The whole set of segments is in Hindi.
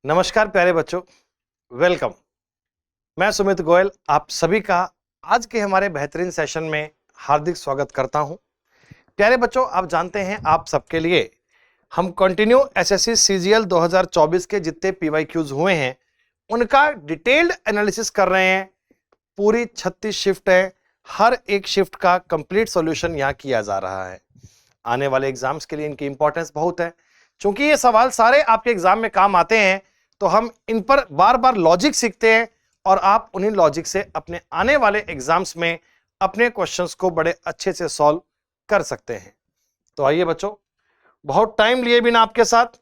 नमस्कार प्यारे बच्चों, वेलकम। मैं सुमित गोयल आप सभी का आज के हमारे बेहतरीन सेशन में हार्दिक स्वागत करता हूं। प्यारे बच्चों, आप जानते हैं आप सबके लिए हम कंटिन्यू एसएससी सीजीएल 2024 के जितने पीवाईक्यूज हुए हैं उनका डिटेल्ड एनालिसिस कर रहे हैं। पूरी 36 शिफ्ट है, हर एक शिफ्ट का कंप्लीट सॉल्यूशन यहां किया जा रहा है। आने वाले एग्जाम्स के लिए इनकी इंपॉर्टेंस बहुत है, क्योंकि ये सवाल सारे आपके एग्जाम में काम आते हैं, तो हम इन पर बार बार लॉजिक सीखते हैं और आप उन्हीं लॉजिक से अपने आने वाले एग्जाम्स में अपने क्वेश्चंस को बड़े अच्छे से सॉल्व कर सकते हैं। तो आइए बच्चों, बहुत टाइम लिए बिना आपके साथ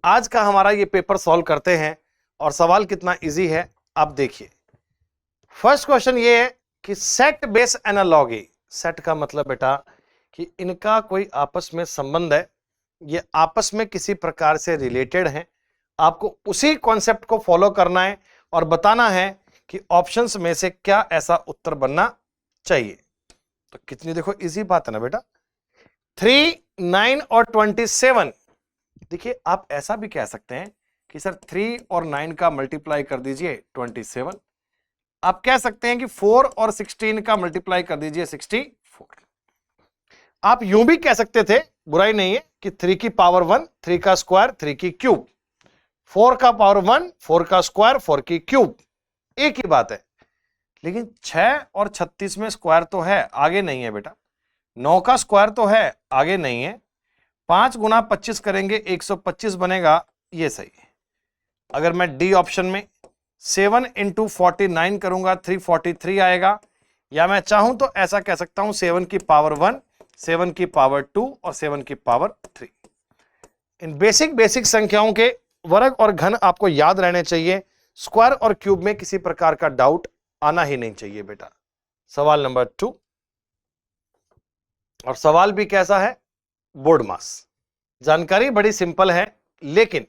आज का हमारा ये पेपर सॉल्व करते हैं। और सवाल कितना इजी है आप देखिए। फर्स्ट क्वेश्चन ये है कि सेट बेस एनालॉगी। सेट का मतलब बेटा कि इनका कोई आपस में संबंध है, ये आपस में किसी प्रकार से रिलेटेड हैं। आपको उसी कॉन्सेप्ट को फॉलो करना है और बताना है कि ऑप्शंस में से क्या ऐसा उत्तर बनना चाहिए। तो कितनी देखो इजी बात है ना बेटा। 3, 9 और 27। देखिए आप ऐसा भी कह सकते हैं कि सर 3 और 9 का मल्टीप्लाई कर दीजिए 27। आप कह सकते हैं कि 4 और 16 का मल्टीप्लाई कर दीजिए 64। आप यूं भी कह सकते थे, बुराई नहीं है, कि 3 की पावर 1, 3 का स्क्वायर 3 की क्यूब, 4 का पावर 1, 4 का स्क्वायर 4 की क्यूब, एक ही बात है। लेकिन 6 और 36 में स्क्वायर तो है, आगे नहीं है बेटा। 9 का स्क्वायर तो है, आगे नहीं है। 5 गुना 25 करेंगे 125 बनेगा, ये सही है। अगर मैं डी ऑप्शन में 7 इंटू 49 करूंगा 343 आएगा। या मैं चाहूं तो ऐसा कह सकता हूं 7 की पावर 1, 7 की पावर 2 और 7 की पावर 3। इन बेसिक संख्याओं के वर्ग और घन आपको याद रहने चाहिए। स्क्वायर और क्यूब में किसी प्रकार का डाउट आना ही नहीं चाहिए बेटा। सवाल नंबर 2, और सवाल भी कैसा है, बोर्ड मास। जानकारी बड़ी सिंपल है, लेकिन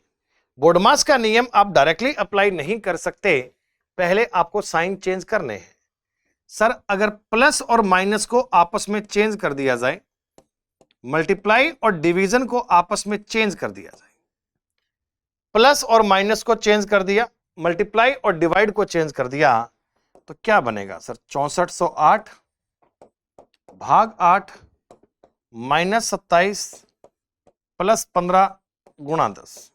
बोर्ड मास का नियम आप डायरेक्टली अप्लाई नहीं कर सकते, पहले आपको साइन चेंज करने हैं। सर अगर प्लस और माइनस को आपस में चेंज कर दिया जाए, मल्टीप्लाई और डिवीजन को आपस में चेंज कर दिया जाए, प्लस और माइनस को चेंज कर दिया, मल्टीप्लाई और डिवाइड को चेंज कर दिया, तो क्या बनेगा सर? 6408 भाग 8 माइनस 27 प्लस 15 गुणा 10।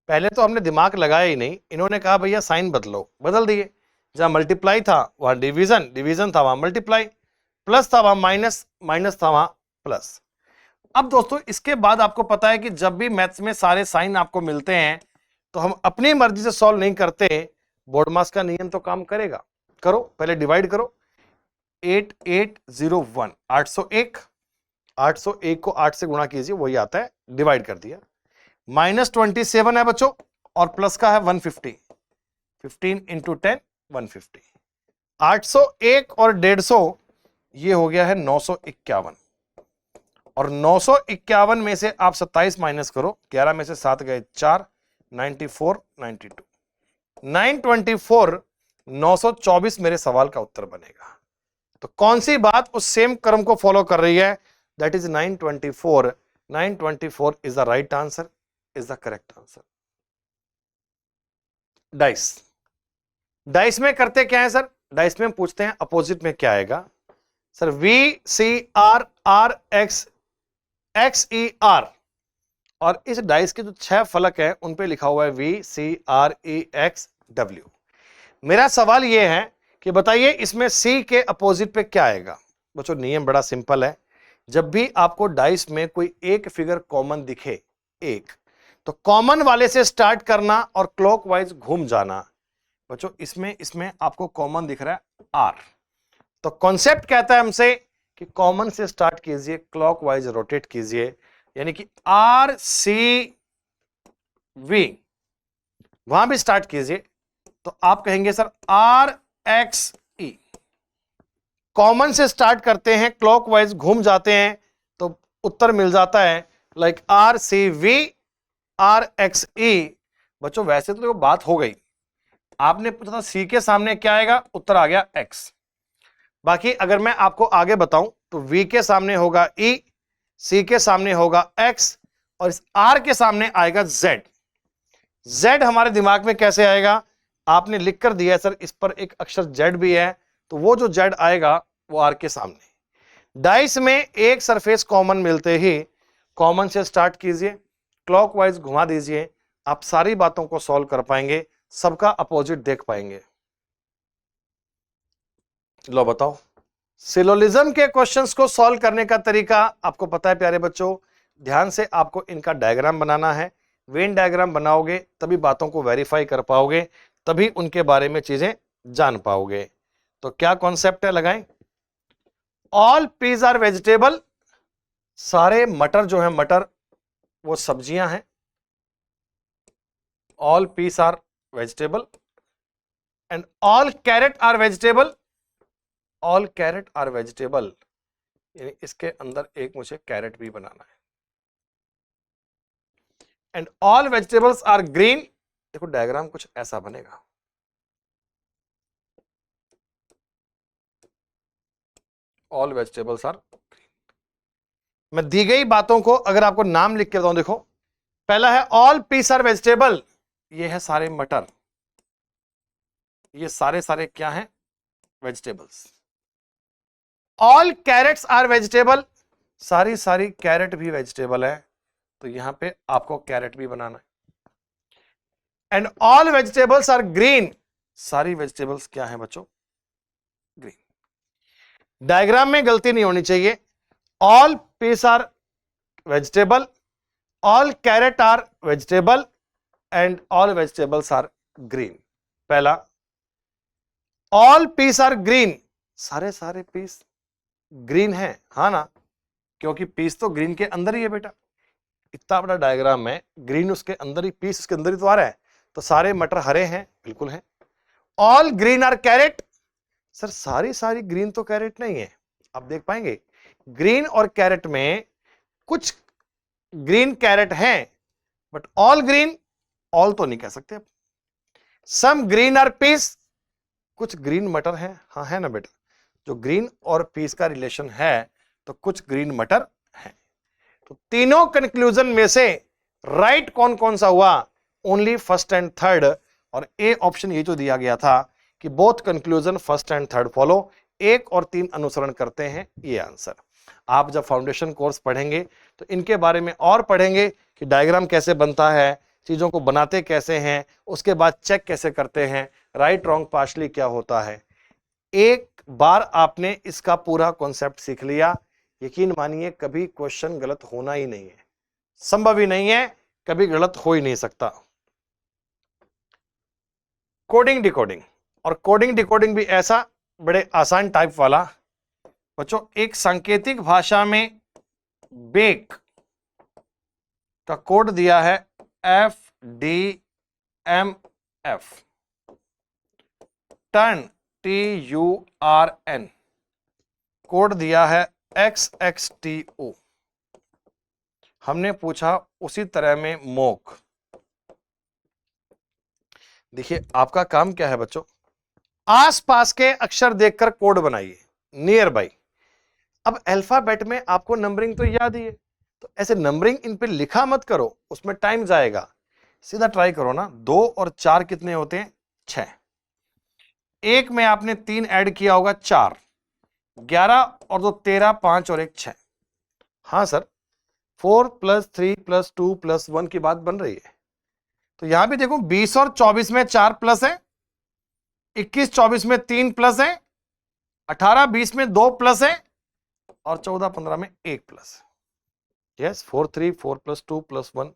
पहले तो हमने दिमाग लगाया ही नहीं, इन्होंने कहा भैया साइन बदलो, बदल दिए। जहां मल्टीप्लाई था वहां डिवीजन, डिवीजन था वहां मल्टीप्लाई, प्लस था वहां माइनस, माइनस था वहां प्लस। अब दोस्तों इसके बाद आपको पता है कि जब भी मैथ्स में सारे साइन आपको मिलते हैं तो हम अपनी मर्जी से सॉल्व नहीं करते, बोर्ड मास का नियम तो काम करेगा। करो, पहले डिवाइड करो। 8801 801, 801 को 8 से गुणा कीजिए, वही आता है, डिवाइड कर दिया। माइनस 27 है बच्चों, और प्लस का है 150, 15 इंटू 10 150। 801 और 150 ये हो गया है 951, और 951 में से आप 27 माइनस करो, 11 में से 7 गए 4, 94 92 924 924 मेरे सवाल का उत्तर बनेगा। तो कौन सी बात उस सेम क्रम को फॉलो कर रही है? That is 924। 924 is the right answer, is the correct answer. Dice, dice में करते क्या है सर? डाइस में पूछते हैं अपोजिट में क्या आएगा sir? V C R R X X E R, और इस डाइस के जो 6 फलक है उन पे लिखा हुआ है V C R E X W. मेरा सवाल यह है कि बताइए इसमें सी के अपोजिट पे क्या आएगा? बच्चों नियम बड़ा सिंपल है, जब भी आपको डाइस में कोई एक फिगर कॉमन दिखे, एक, तो कॉमन वाले से स्टार्ट करना और क्लॉकवाइज घूम जाना। बच्चों इसमें आपको कॉमन दिख रहा है आर, तो कॉन्सेप्ट कहता है हमसे कि कॉमन से स्टार्ट कीजिए, क्लॉकवाइज रोटेट कीजिए, यानी कि आर सी वी वहां भी स्टार्ट कीजिए, तो आप कहेंगे sir R X E. Common से स्टार्ट करते हैं, क्लॉकवाइज घूम जाते हैं, तो उत्तर मिल जाता है like R C V R X E. बच्चों वैसे तो बात हो गई, आपने पूछा था सी के सामने क्या आएगा, उत्तर आ गया एक्स। बाकी अगर मैं आपको आगे बताऊं तो v के सामने होगा e, c के सामने होगा x, और इस r के सामने आएगा z। जेड हमारे दिमाग में कैसे आएगा, आपने लिख कर दिया है सर इस पर एक अक्षर जेड भी है, तो वो जो जेड आएगा वो आर के सामने। डाइस में एक सरफेस कॉमन मिलते ही कॉमन से स्टार्ट कीजिए, क्लॉकवाइज घुमा दीजिए, आप सारी बातों को सॉल्व कर पाएंगे, सबका अपोजिट देख पाएंगे। लो बताओ, सिलोजिज्म के क्वेश्चंस को सॉल्व करने का तरीका आपको पता है प्यारे बच्चों, ध्यान से आपको इनका डायग्राम बनाना है। वेन डायग्राम बनाओगे तभी बातों को वेरीफाई कर पाओगे, तभी उनके बारे में चीजें जान पाओगे। तो क्या कॉन्सेप्ट है, लगाएं। ऑल पीज आर वेजिटेबल, सारे मटर जो है मटर वो सब्जियां हैं। All peas are vegetable and all carrot are vegetable, all carrot are vegetable, यानी इसके अंदर एक मुझे कैरेट भी बनाना है। And all vegetables are green, देखो डायग्राम कुछ ऐसा बनेगा। All vegetables are green. मैं दी गई बातों को अगर आपको नाम लिख के बताऊं, देखो पहला है ऑल पीस आर वेजिटेबल, ये है सारे मटर, ये सारे सारे क्या हैं, vegetables. All carrots are vegetable, सारी सारी कैरेट भी वेजिटेबल है, तो यहां पे आपको कैरेट भी बनाना है। And all vegetables are green, सारी वेजिटेबल्स क्या है बच्चों, ग्रीन। डायग्राम में गलती नहीं होनी चाहिए। All peas are vegetable, all carrot are vegetable and all vegetables are green. पहला ऑल पीस आर ग्रीन, सारे सारे पीस ग्रीन है, हाँ ना, क्योंकि पीस तो ग्रीन के अंदर ही है बेटा, इतना बड़ा डायग्राम है, ग्रीन उसके अंदर ही, पीस उसके अंदर ही तो आ रहा है, तो सारे मटर हरे हैं, बिल्कुल है। All green are carrot, sir सारी सारी ग्रीन तो कैरेट नहीं है, आप देख पाएंगे ग्रीन और कैरेट में कुछ ग्रीन कैरेट हैं, बट ऑल ग्रीन, ऑल तो नहीं कह सकते। सम ग्रीन आर पीस, कुछ ग्रीन मटर है, हाँ है ना बेटा, जो ग्रीन और पीस का रिलेशन है तो कुछ ग्रीन मटर है। तो तीनों कंक्लूजन में से राइट कौन कौन सा हुआ, ओनली फर्स्ट एंड थर्ड। और ए ऑप्शन ये जो दिया गया था कि both conclusion first and third follow, 1 और 3 अनुसरण करते हैं, ये आंसर। आप जब फाउंडेशन कोर्स पढ़ेंगे तो इनके बारे में और पढ़ेंगे कि डायग्राम कैसे बनता है, चीजों को बनाते कैसे हैं, उसके बाद चेक कैसे करते हैं, राइट रॉन्ग पार्शली क्या होता है। एक बार आपने इसका पूरा कॉन्सेप्ट सीख लिया, यकीन मानिए कभी क्वेश्चन गलत होना ही नहीं है, संभव ही नहीं है, कभी गलत हो ही नहीं सकता। कोडिंग डिकोडिंग, और कोडिंग डिकोडिंग भी ऐसा बड़े आसान टाइप वाला बच्चों, एक सांकेतिक भाषा में बेक का कोड दिया है FDMF, टर्न TURN, कोड दिया है XXTO। हमने पूछा उसी तरह में मोक। देखिए आपका काम क्या है बच्चों, आसपास के अक्षर देखकर कोड बनाइए, नियर बाई। अब अल्फाबेट में आपको नंबरिंग तो याद ही है, तो ऐसे नंबरिंग इन पे लिखा मत करो, उसमें टाइम जाएगा। सीधा ट्राई करो ना, 2 और 4 कितने होते हैं, 6। एक में आपने 3 ऐड किया होगा, 4, 11 और 2 13, 5 और 1 6। हाँ सर, 4 + 3 + 2 + 1 की बात बन रही है। तो यहां भी देखो 20 और 24 में 4 प्लस है, 21 24 में 3 प्लस है, 18 20 में 2 प्लस है, और 14 15 में 1 प्लस है। यस, 4 3 4 + 2 + 1,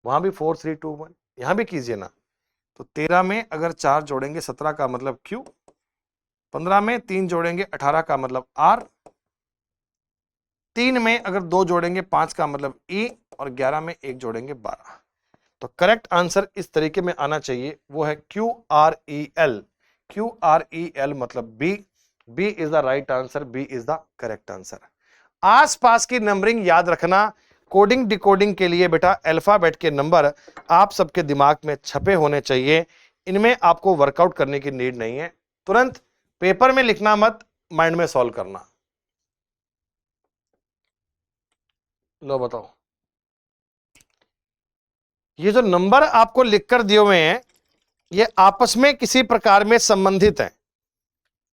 वहां भी 4 3 2 1, यहां भी कीजिए ना। तो 13 में अगर 4 जोड़ेंगे 17 का मतलब Q, 15 में 3 जोड़ेंगे 18 का मतलब R, 3 में अगर 2 जोड़ेंगे 5 का मतलब E, और 11 में 1 जोड़ेंगे 12। तो करेक्ट आंसर इस तरीके में आना चाहिए, वो है QREL। QREL मतलब B। B is the right answer, B is the correct answer. आसपास की नंबरिंग याद रखना, कोडिंग डिकोडिंग के लिए बेटा अल्फाबेट के नंबर आप सबके दिमाग में छपे होने चाहिए, इनमें आपको वर्कआउट करने की नीड नहीं है, तुरंत पेपर में लिखना मत, माइंड में सॉल्व करना। लो बताओ, ये जो नंबर आपको लिखकर दिए हुए हैं ये आपस में किसी प्रकार में संबंधित हैं।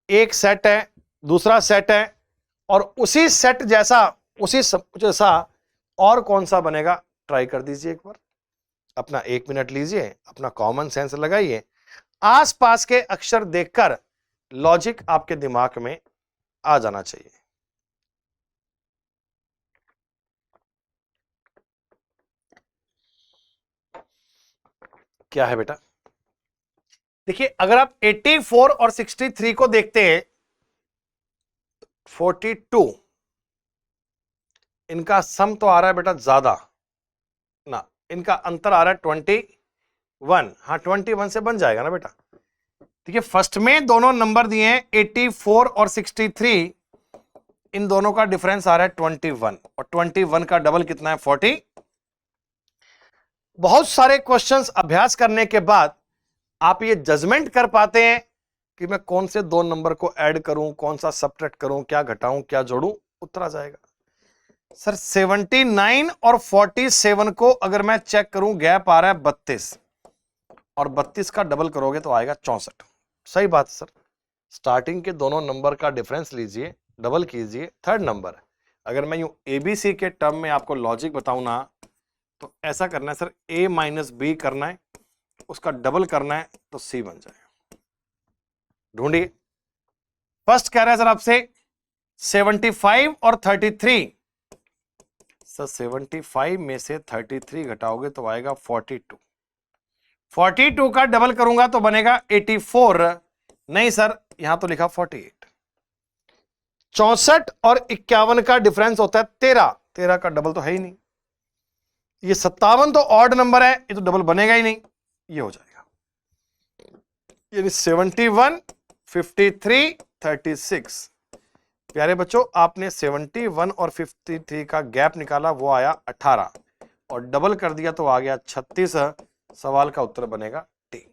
एक सेट है, दूसरा सेट है, और उसी सेट जैसा जैसा और कौन सा बनेगा ट्राई कर दीजिए एक बार। अपना 1 मिनट लीजिए, अपना कॉमन सेंस लगाइए, आसपास के अक्षर देखकर लॉजिक आपके दिमाग में आ जाना चाहिए। क्या है बेटा? देखिए, अगर आप 84 और 63 को देखते हैं, 42 इनका सम तो आ रहा है बेटा ज्यादा ना, इनका अंतर आ रहा है 21। हाँ, 21 से बन जाएगा ना बेटा। देखिए, फर्स्ट में दोनों नंबर दिए हैं 84 और 63, इन दोनों का डिफरेंस आ रहा है 21, और 21 का डबल कितना है 40। बहुत सारे क्वेश्चंस अभ्यास करने के बाद आप ये जजमेंट कर पाते हैं कि मैं कौन से दो नंबर को ऐड करूं, कौन सा सब्ट्रैक्ट करूं, क्या घटाऊं, क्या जोड़ूं, उत्तर आ जाएगा। सर 79 और 47 को अगर मैं चेक करूं, गैप आ रहा है 32, और 32 का डबल करोगे तो आएगा 64। सही बात सर। स्टार्टिंग के दोनों नंबर का डिफरेंस लीजिए, डबल कीजिए, थर्ड नंबर। अगर मैं यूं एबीसी के टर्म में आपको लॉजिक बताऊं ना, तो ऐसा करना है सर, a माइनस बी करना है, उसका डबल करना है तो सी बन जाएगा। ढूंढिए। फर्स्ट कह रहा है सर आपसे 75 और 33। सर 75 में से 33 घटाओगे तो आएगा 42। 42 का डबल करूंगा तो बनेगा 84। नहीं सर, यहां तो लिखा 48। 64 और 51 का डिफरेंस होता है 13। 13 का डबल तो है ही नहीं। ये 57 तो ऑड नंबर है, ये तो डबल बनेगा ही नहीं, ये हो जाएगा। यानी 71, 53, 36। प्यारे बच्चों, आपने 71 और 53 का गैप निकाला, वो आया 18, और डबल कर दिया तो आ गया 36। सवाल का उत्तर बनेगा डी।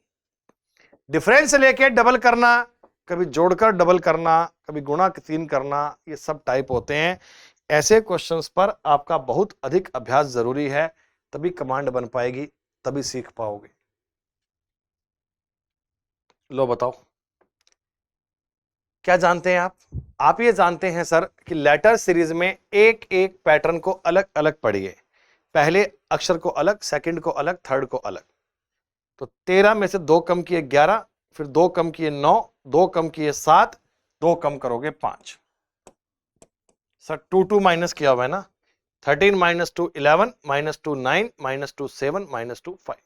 डिफरेंस लेके डबल करना, कभी जोड़कर डबल करना, कभी गुणा 3 करना, ये सब टाइप होते हैं। ऐसे क्वेश्चंस पर आपका बहुत अधिक अभ्यास जरूरी है, तभी कमांड बन पाएगी, तभी सीख पाओगे। लो बताओ, क्या जानते हैं आप ये जानते हैं सर कि लेटर सीरीज में एक एक पैटर्न को अलग अलग पढ़िए। पहले अक्षर को अलग, सेकंड को अलग, थर्ड को अलग। तो 13 में से 2 कम किए 11, फिर 2 कम किए 9, 2 कम किए 7, 2 कम करोगे 5। सर 2 माइनस किया हुआ है ना। 13 minus 2 11, minus 2 9, minus 2 7, minus 2 5।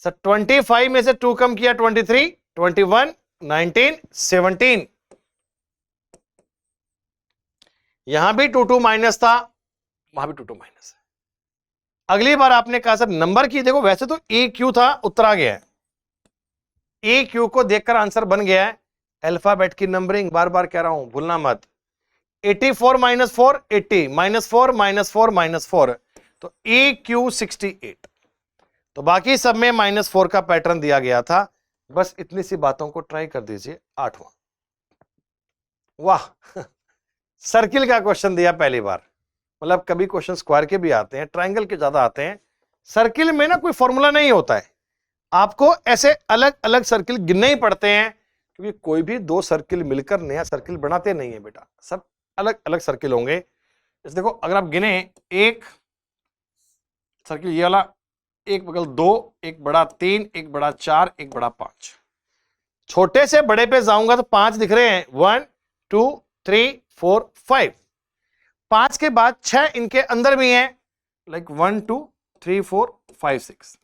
Sir 25 में से 2 कम किया 23, 21, 19, 17। यहां भी 2 माइनस था, वहां भी 2 माइनस है। अगली बार आपने कहा सर नंबर की, देखो वैसे तो ए क्यू था, उत्तर आ गया है। ए क्यू को देखकर आंसर बन गया है। अल्फाबेट की नंबरिंग बार बार कह रहा हूं, भूलना मत। 84 माइनस 4 80, माइनस 4 माइनस 4 माइनस 4, तो ए क्यू 68। तो बाकी सब में माइनस 4 का पैटर्न दिया गया था। बस इतनी सी बातों को ट्राई कर दीजिए। 8वां, वाह सर्किल का क्वेश्चन दिया पहली बार। मतलब कभी क्वेश्चन स्क्वायर के भी आते हैं, ट्रायंगल के ज्यादा आते हैं, सर्किल में ना कोई फॉर्मूला नहीं होता है। आपको ऐसे अलग अलग सर्किल गिनने ही पड़ते हैं, क्योंकि कोई भी 2 सर्किल मिलकर नया सर्किल बनाते नहीं है बेटा, सब अलग अलग सर्किल होंगे। इस देखो, अगर आप गिने, एक सर्किल ये वाला, एक बगल 2, एक बड़ा 3, एक बड़ा 4, एक बड़ा 5। छोटे से बड़े पे जाऊंगा तो 5 दिख रहे हैं, 1 2 3 4 5। 5 के बाद 6 इनके अंदर भी हैं, लाइक 1 2 3 4 5 6।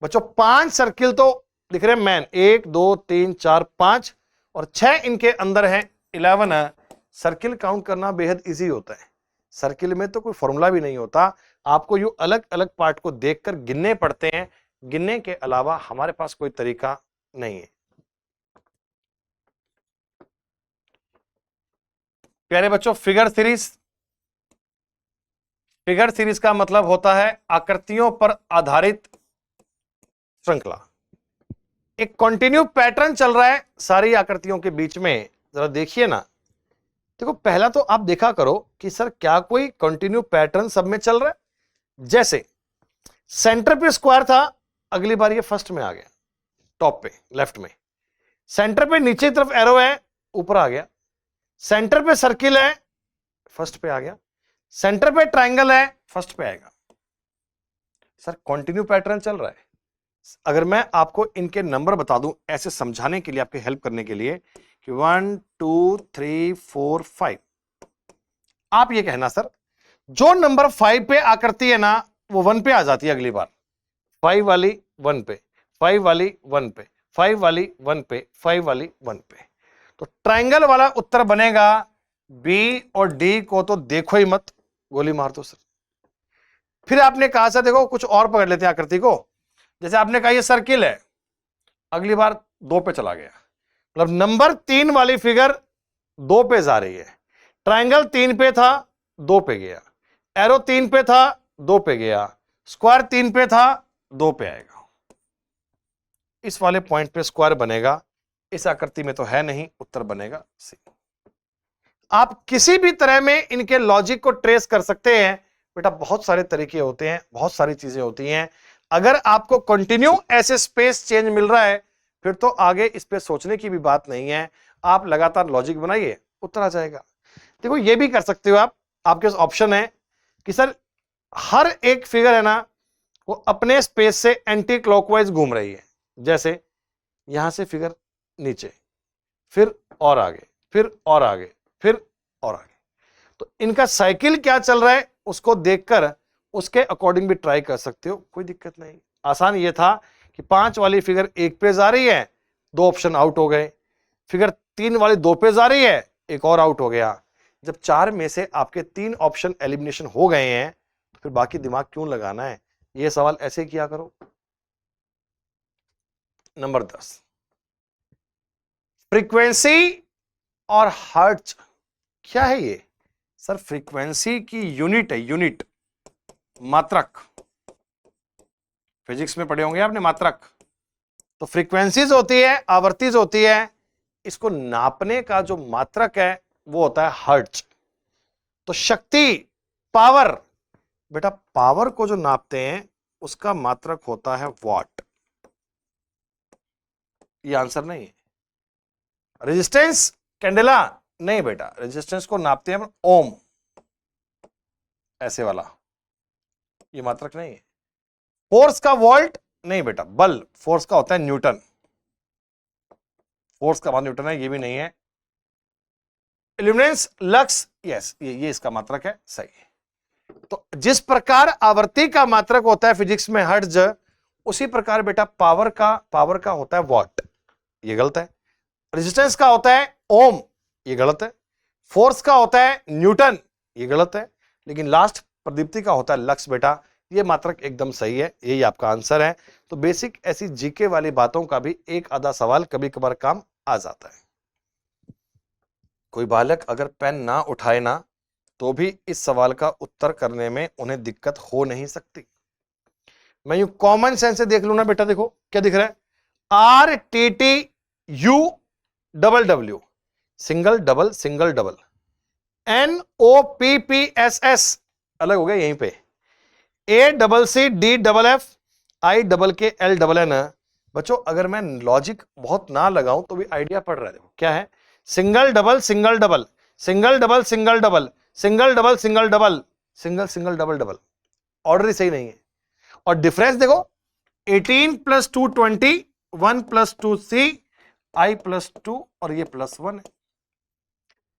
बच्चों 5 सर्किल तो दिख रहे हैं मैन, 1 2 3 4 5, और 6 इनके अंदर हैं, 11 है। सर्किल काउंट करना बेहद इजी होता है। सर्किल में तो कोई फॉर्मूला भी नहीं होता, आपको यूं अलग अलग पार्ट को देखकर गिनने पड़ते हैं। गिनने के अलावा हमारे पास कोई तरीका नहीं है। प्यारे बच्चों, फिगर सीरीज का मतलब होता है आकृतियों पर आधारित श्रृंखला। एक कंटिन्यू पैटर्न चल रहा है सारी आकृतियों के बीच में, जरा देखिए ना। देखो, पहला तो आप देखा करो कि सर क्या कोई कंटिन्यू पैटर्न सब में चल रहा है। जैसे सेंटर पे स्क्वायर था, अगली बार ये फर्स्ट में आ गया, टॉप पे लेफ्ट में। सेंटर पे नीचे की तरफ एरो है, ऊपर आ गया। सेंटर पे सर्किल है, फर्स्ट पे आ गया। सेंटर पे ट्रायंगल है, फर्स्ट पे आएगा। सर कंटिन्यू पैटर्न चल रहा है। अगर मैं आपको इनके नंबर बता दूं ऐसे समझाने के लिए, आपके हेल्प करने के लिए कि 1 2 3 4 5, आप ये कहना सर जो नंबर 5 पे आकृति है ना वो 1 पे आ जाती है अगली बार। 5 वाली 1 पे, 5 वाली 1 पे, 5 वाली 1 पे, 5 वाली 1 पे। तो ट्रायंगल वाला उत्तर बनेगा बी, और डी को तो देखो ही मत, गोली मार दो सर। फिर आपने कहा सर देखो कुछ और पकड़ लेते हैं आकृति को। जैसे आपने कहा ये सर्किल है, अगली बार 2 पे चला गया, मतलब नंबर 3 वाली फिगर 2 पे जा रही है। ट्रायंगल 3 पे था, 2 पे गया। एरो 3 पे था, 2 पे गया। स्क्वायर 3 पे था, 2 पे आएगा। इस वाले पॉइंट पे स्क्वायर बनेगा, इस आकृति में तो है नहीं, उत्तर बनेगा सी। आप किसी भी तरह में इनके लॉजिक को ट्रेस कर सकते हैं बेटा, बहुत सारे तरीके होते हैं, बहुत सारी चीजें होती हैं। अगर आपको कंटिन्यू ऐसे स्पेस चेंज मिल रहा है फिर तो आगे इस पे सोचने की भी बात नहीं है, आप लगातार लॉजिक बनाइए, उत्तर आ जाएगा। देखो ये भी कर सकते हो आप, आपके पास ऑप्शन है कि सर हर एक फिगर है ना वो अपने स्पेस से एंटी क्लॉकवाइज घूम रही है। जैसे यहां से फिगर नीचे, फिर और आगे, फिर और आगे, फिर और आगे। तो इनका साइकिल क्या चल रहा है उसको देखकर उसके अकॉर्डिंग भी ट्राई कर सकते हो, कोई दिक्कत नहीं। आसान ये था कि 5 वाली फिगर 1 पे जा रही है, 2 ऑप्शन आउट हो गए। फिगर 3 वाली 2 पे जा रही है, एक और आउट हो गया। जब 4 में से आपके 3 ऑप्शन एलिमिनेशन हो गए हैं तो फिर बाकी दिमाग क्यों लगाना है, ये सवाल ऐसे किया करो। नंबर 10, फ्रीक्वेंसी और हर्ट्ज क्या है ये? सर फ्रीक्वेंसी की यूनिट है, यूनिट, मात्रक। फिजिक्स में पढ़े होंगे आपने मात्रक। तो फ्रीक्वेंसीज होती है, आवर्तीज होती है, इसको नापने का जो मात्रक है वो होता है हर्ट्ज। तो शक्ति, पावर, बेटा पावर को जो नापते हैं उसका मात्रक होता है वॉट। ये आंसर नहीं है। रेजिस्टेंस, कैंडेला, नहीं बेटा, रेजिस्टेंस को नापते हैं ओम, ऐसे वाला, ये मात्रक नहीं है। फोर्स का वोल्ट, नहीं बेटा, बल, फोर्स का होता है न्यूटन, फोर्स का मान न्यूटन है, ये भी नहीं है। इल्यूमिनेंस, लक्स, यस, ये इसका मात्रक है, सही है। तो जिस प्रकार आवर्ती का मात्रक होता है फिजिक्स में हर्ट्ज, उसी प्रकार बेटा पावर का होता है वॉट, ये गलत है। रेजिस्टेंस का होता है ओम, ये गलत है। फोर्स का होता है न्यूटन, ये गलत है। लेकिन लास्ट प्रदीप्ति का होता है लक्स बेटा, ये मात्रक एकदम सही है, यही आपका आंसर है। तो बेसिक ऐसी जीके वाली बातों का भी एक आधा सवाल कभी कभार काम आ जाता है। कोई बालक अगर पेन ना उठाए ना तो भी इस सवाल का उत्तर करने में उन्हें दिक्कत हो नहीं सकती। मैं यूं कॉमन सेंस से देख लू ना बेटा, देखो क्या दिख रहा है, R T T U double W, single double single double, N O P P S S अलग हो गया यहीं पे, A double C D double F I double K L double N. बच्चों अगर मैं लॉजिक बहुत ना लगाऊं तो भी आइडिया पड़ रहा है। देखो क्या है, single double single double, single double single double, single double single double, single single double double, order ही सही नहीं है। और डिफरेंस देखो, 18 + 2 20, 1 + 2 C, I + 2 और ये +1 है।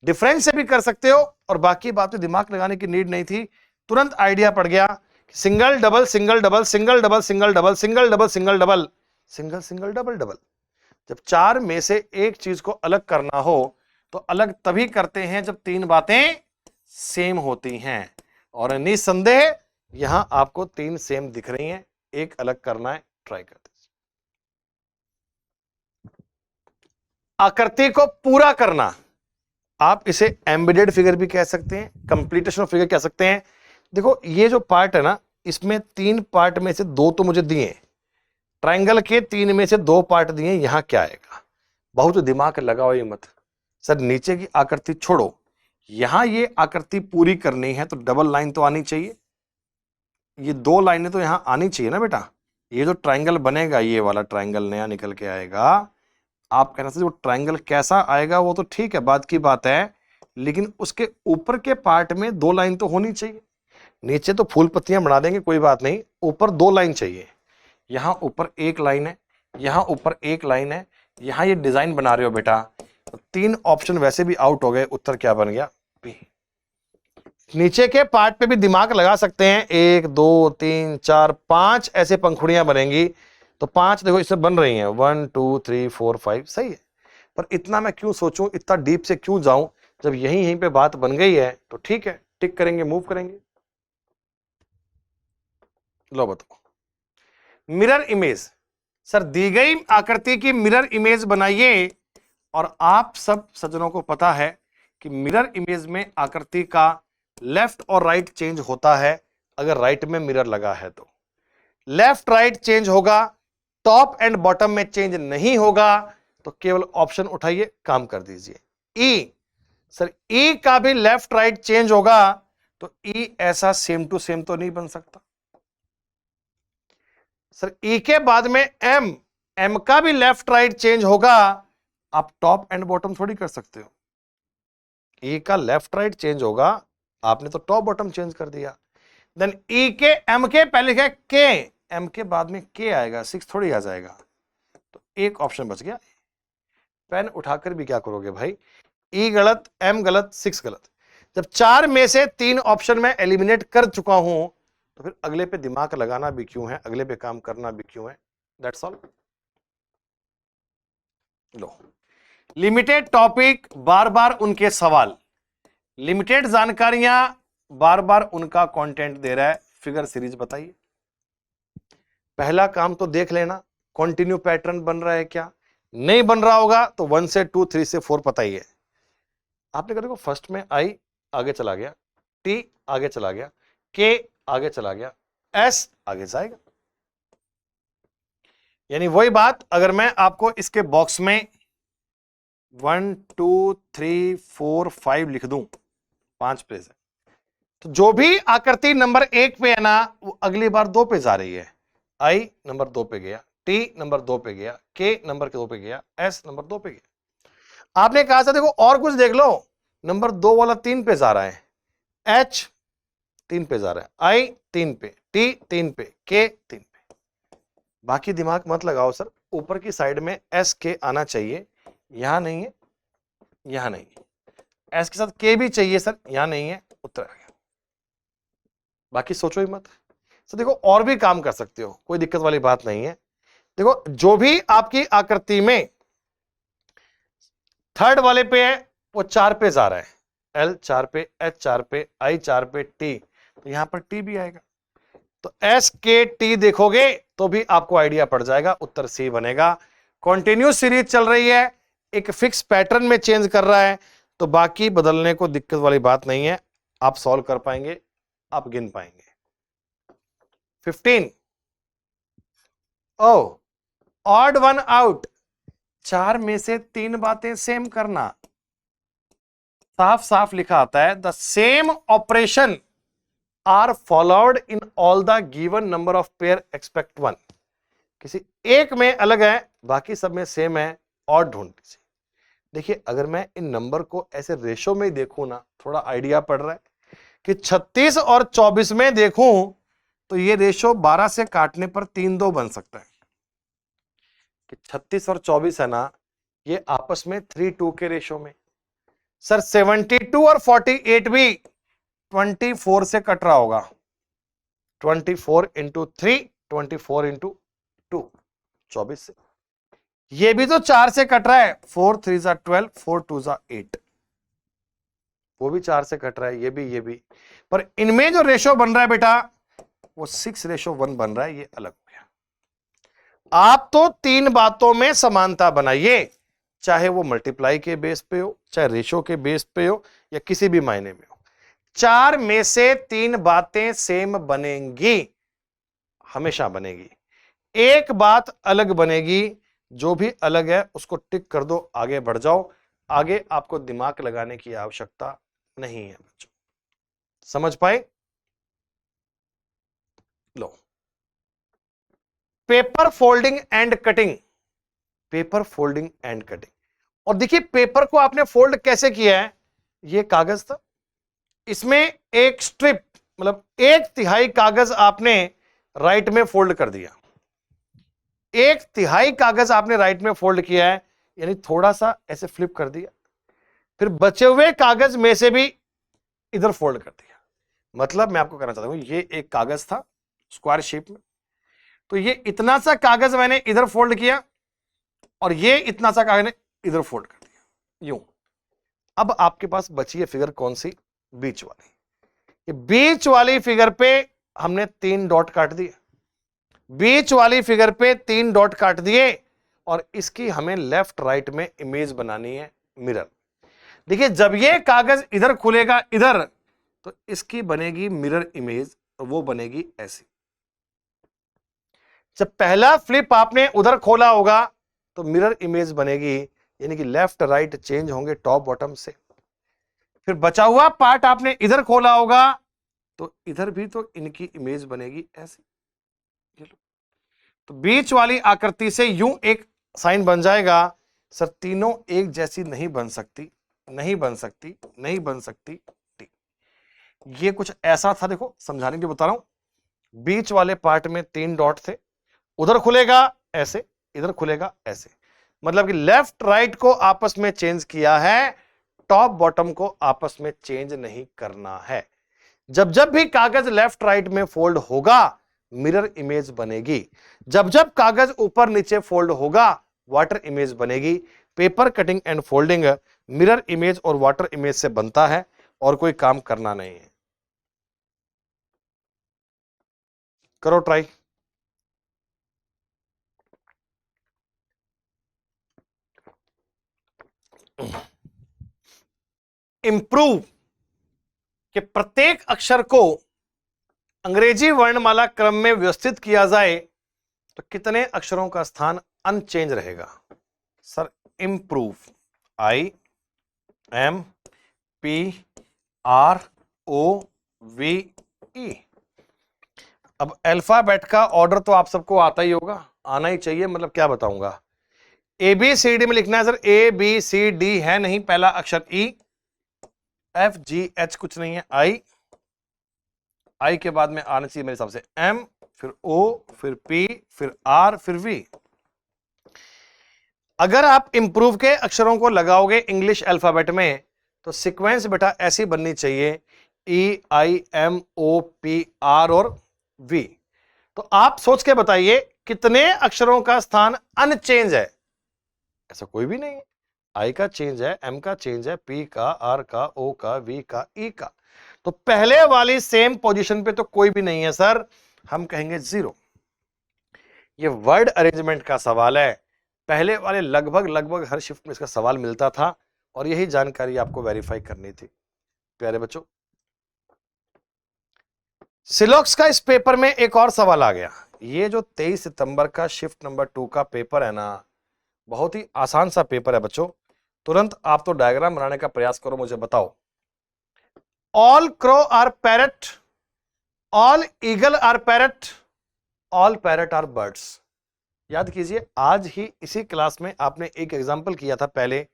डिफरेंस से भी कर सकते हो और बाकी बातें दिमाग लगाने की नीड नहीं थी, तुरंत आइडिया पड़ गया। Single double single double, single double single double, single double single double, single single double double. जब 4 में से एक चीज को अलग करना हो तो अलग तभी करते हैं जब 3 बातें सेम होती हैं, और निसंदेह यहां आपको 3 सेम दिख रही हैं, एक अलग करना है, ट्राई करते हैं। आकृति को पूरा करना, आप इसे एम्बेडेड फिगर भी कह सकते हैं, कंप्लीटेशन ऑफ फिगर कह सकते हैं। देखो ये जो पार्ट है ना, इसमें 3 पार्ट में से 2 तो मुझे दिए, ट्रायंगल के 3 में से 2 पार्ट दिए, यहां क्या आएगा? बहुत दिमाग लगाओ ये मत। सर नीचे की आकृति छोड़ो, यहां ये आकृति पूरी करनी है तो डबल लाइन तो आनी चाहिए, ये दो लाइनें तो यहां आनी चाहिए ना बेटा। ये जो ट्रायंगल बनेगा, ये वाला ट्रायंगल नया निकल के आएगा, आप कहना चाहिए वो ट्रायंगल कैसा आएगा वो तो ठीक है, बात की बात है, लेकिन उसके ऊपर के पार्ट में दो लाइन तो होनी चाहिए। नीचे तो फूल पत्तियां बना देंगे कोई बात नहीं, ऊपर दो लाइन चाहिए। यहां ऊपर एक लाइन है, यहां ऊपर एक लाइन है, यहां ये डिजाइन बना रहे हो बेटा, तो तीन ऑप्शन वैसे भी आउट हो गए। उत्तर क्या बन गया? बी। नीचे के पार्ट पे भी दिमाग लगा सकते हैं, 1 2 3 4 5 ऐसे पंखुड़ियां बनेंगी, तो 5 देखो इससे बन रही हैं, 1 2 3 4 5, सही है। पर इतना मैं क्यों सोचूं, इतना डीप से क्यों जाऊं, जब यहीं पे बात बन गई है तो ठीक है, टिक करेंगे, मूव करेंगे। लो बताओ, मिरर इमेज। सर दी गई आकृति की मिरर इमेज बनाइए, और आप सब सज्जनों को पता है कि मिरर इमेज में आकृति का लेफ्ट और राइट चेंज होता है। अगर राइट में मिरर लगा है तो लेफ्ट राइट चेंज होगा, टॉप एंड बॉटम में चेंज नहीं होगा। तो केवल ऑप्शन उठाइए, काम कर दीजिए। ई। सर ई का भी लेफ्ट राइट चेंज होगा, तो ई ऐसा सेम टू सेम तो नहीं बन सकता। सर ई के बाद में एम, एम का भी लेफ्ट राइट चेंज होगा, आप टॉप एंड बॉटम थोड़ी कर सकते हो। ई का लेफ्ट राइट चेंज होगा, आपने तो टॉप बॉटम चेंज कर दिया। देन ई के एम के पहले क्या के, एम के बाद में के आएगा, 6 थोड़ी आ जाएगा, तो एक ऑप्शन बच गया। पेन उठाकर भी क्या करोगे भाई, ई गलत, एम गलत, 6 गलत। जब 4 में से 3 ऑप्शन में एलिमिनेट कर चुका हूं, तो फिर अगले पे दिमाग लगाना भी क्यों है, अगले पे काम करना भी क्यों है। That's all. लो, लिमिटेड टॉपिक, बार बार उनके सवाल, लिमिटेड जानकारियां, बार बार उनका कंटेंट दे रहा है। फिगर सीरीज बताइए। पहला काम तो देख लेना, कंटिन्यू पैटर्न बन रहा है क्या, नहीं बन रहा होगा तो 1 से 2 3 से 4 पता ही है। आपने कहा देखो, फर्स्ट में आई आगे चला गया, टी आगे चला गया, के आगे चला गया, एस आगे जाएगा। यानी वही बात, अगर मैं आपको इसके बॉक्स में 1 2 3 4 5 लिख दूं, 5 पेज है, तो जो भी आकृति नंबर 1 पे है ना, वो अगली बार 2 पे जा रही है। आई नंबर 2 पे गया, टी नंबर 2 पे गया, के नंबर 2 पे गया, एस नंबर 2 पे गया। आपने कहा था देखो और कुछ देख लो, नंबर 2 वाला 3 पे जा रहा है, एच 3 पे जा रहा है, आई 3 पे, टी 3 पे, के 3 पे। बाकी दिमाग मत लगाओ सर, ऊपर की साइड में एस के आना चाहिए, यहां नहीं है, यहां नहीं है, एस के साथ के भी चाहिए सर, यहां नहीं है, उत्तर आ गया। बाकी सोचो ही मत। तो देखो और भी काम कर सकते हो, कोई दिक्कत वाली बात नहीं है। देखो जो भी आपकी आकृति में थर्ड वाले पे है, वो 4 पे जा रहा है, एल 4 पे, एच 4 पे, आई 4 पे, टी, तो यहां पर टी भी आएगा। तो एस के टी देखोगे तो भी आपको आइडिया पड़ जाएगा, उत्तर सी बनेगा। कंटिन्यूस सीरीज चल रही है, एक फिक्स पैटर्न में चेंज कर रहा है, तो बाकी बदलने को दिक्कत वाली बात नहीं है, आप सॉल्व कर पाएंगे, आप गिन पाएंगे। 15 ओ ऑड वन आउट, 4 में से 3 बातें सेम करना। साफ साफ लिखा आता है, the same operation are followed in all the given number of pair expect 1। किसी एक में अलग है, बाकी सब में सेम है, ऑड ढूंढ लीजिए। देखिए अगर मैं इन नंबर को ऐसे रेशो में देखूं ना, थोड़ा आइडिया पड़ रहा है कि 36 और 24 में देखूं तो ये रेशो 12 से काटने पर 3 2 बन सकता है कि 36 और 24 है ना, ये आपस में 3 2 के रेशो में। सर 72 और 48 भी 24 से कट रहा होगा, 24 इंटू 3, 24 इंटू 2, 24 से। ये भी तो 4 से कट रहा है, 4 3 12, 4 2 8, वो भी 4 से कट रहा है, ये भी। पर इनमें जो रेशो बन रहा है बेटा, वो 6:1 बन रहा है, ये अलग हो गया। आप तो 3 बातों में समानता बनाइए, चाहे वो मल्टीप्लाई के बेस पे हो, चाहे रेशो के बेस पे हो, या किसी भी मायने में हो। 4 में से 3 बातें सेम बनेंगी, हमेशा बनेगी। एक बात अलग बनेगी, जो भी अलग है उसको टिक कर दो, आगे बढ़ जाओ। आगे आपको दिमाग लगाने की आवश्यकता नहीं है बच्चों। समझ पाए? लो, paper folding and cutting, paper folding and cutting. और देखिए पेपर को आपने फोल्ड कैसे किया है, ये कागज था, इसमें एक स्ट्रिप मतलब 1/3 कागज आपने राइट में फोल्ड कर दिया, 1/3 कागज आपने राइट में फोल्ड किया है, यानी थोड़ा सा ऐसे फ्लिप कर दिया, फिर बचे हुए कागज में से भी इधर फोल्ड कर दिया। मतलब मैं आपको कहना चाहता हूं ये एक कागज था स्क्वायर शेप में, तो ये इतना सा कागज मैंने इधर फोल्ड किया और ये इतना सा कागज ने इधर फोल्ड कर दिया, यूं। अब आपके पास बची है फिगर कौन सी, बीच वाली। ये बीच वाली फिगर पे हमने 3 डॉट काट दिए, बीच वाली फिगर पे 3 डॉट काट दिए और इसकी हमें लेफ्ट राइट में इमेज बनानी है मिरर। देखिए जब ये कागज इधर खुलेगा इधर, तो इसकी बनेगी मिरर इमेज और वो बनेगी ऐसी। जब पहला फ्लिप आपने उधर खोला होगा तो मिरर इमेज बनेगी, यानी कि लेफ्ट राइट चेंज होंगे टॉप बॉटम से। फिर बचा हुआ पार्ट आपने इधर खोला होगा तो इधर भी तो इनकी इमेज बनेगी ऐसी। तो बीच वाली आकृति से यूं एक साइन बन जाएगा। सर तीनों एक जैसी नहीं बन सकती, नहीं बन सकती, नहीं बन सकती। ये कुछ ऐसा था, देखो समझाने के लिए बता रहा हूं। बीच वाले पार्ट में 3 डॉट थे, उधर खुलेगा ऐसे, इधर खुलेगा ऐसे, मतलब कि लेफ्ट राइट को आपस में चेंज किया है, टॉप बॉटम को आपस में चेंज नहीं करना है। जब जब भी कागज लेफ्ट राइट में फोल्ड होगा मिरर इमेज बनेगी, जब जब कागज ऊपर नीचे फोल्ड होगा वाटर इमेज बनेगी। Paper cutting and folding mirror image और वाटर इमेज से बनता है और कोई काम करना नहीं है। करो ट्राई। इंप्रूव कि प्रत्येक अक्षर को अंग्रेजी वर्णमाला क्रम में व्यवस्थित किया जाए तो कितने अक्षरों का स्थान अनचेंज रहेगा। Sir improve, IMPROVE। अब अल्फाबेट का ऑर्डर तो आप सबको आता ही होगा, आना ही चाहिए, मतलब क्या बताऊंगा। ABCD में लिखना है सर, ABCD है नहीं, पहला अक्षर E, FGH कुछ नहीं है, I के बाद में आना चाहिए मेरे हिसाब से M, फिर O, फिर P, फिर R, फिर V। अगर आप इंप्रूव के अक्षरों को लगाओगे इंग्लिश अल्फाबेट में तो सीक्वेंस बेटा ऐसी बननी चाहिए, EIMOPR और V। तो आप सोच के बताइए कितने अक्षरों का स्थान अनचेंज है। ऐसा कोई भी नहीं है। I का चेंज है, M का चेंज है, P का, R का, O का, V का, E का। तो पहले वाली सेम पोजीशन पे तो कोई भी नहीं है सर, हम कहेंगे 0। ये वर्ड अरेंजमेंट का सवाल है, पहले वाले लगभग हर शिफ्ट में इसका सवाल मिलता था और यही जानकारी आपको वेरीफाई करनी थी। प्यारे बच्चों, सिलॉक्स का इस पेपर में एक और सवाल आ गया। ये जो 23 सितंबर का शिफ्ट नंबर 2 का पेपर है ना, बहुत ही आसान सा पेपर है बच्चों। तुरंत आप तो डायग्राम बनाने का प्रयास करो, मुझे बताओ। All crow are parrot, all eagle are parrot, all parrot are birds. याद कीजिए आज ही इसी क्लास में आपने एक एग्जाम्पल किया था पहले,